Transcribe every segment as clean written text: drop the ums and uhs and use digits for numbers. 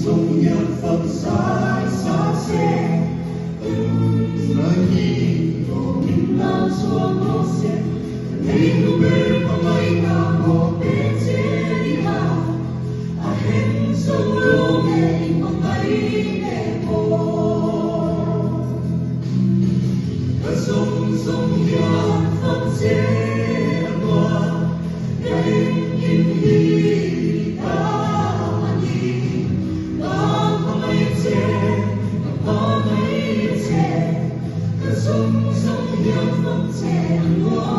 dung nhân phẩm xa xa xe lagi minna sua mose Neigu berpamai na mo petseria ahen sulume ipamai mo Kasong song yan phẩm xe anoa kain hindi ka ani pamai xe pamai xe Kasong song yan phẩm xe anoa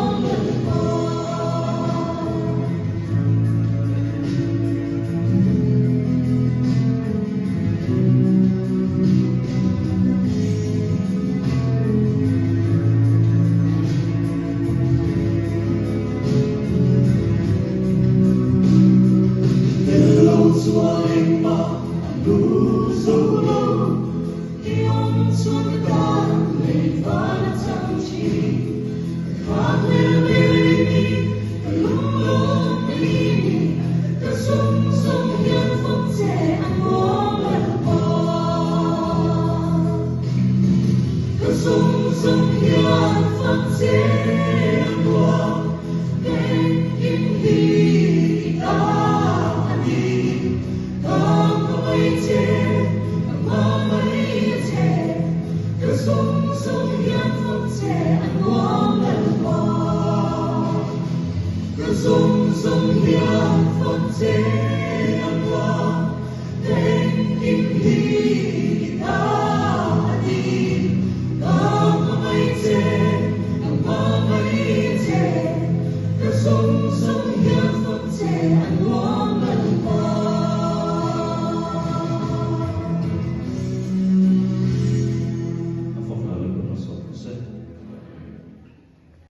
Suaring ma lu solo Iong suan dan lei van chang chi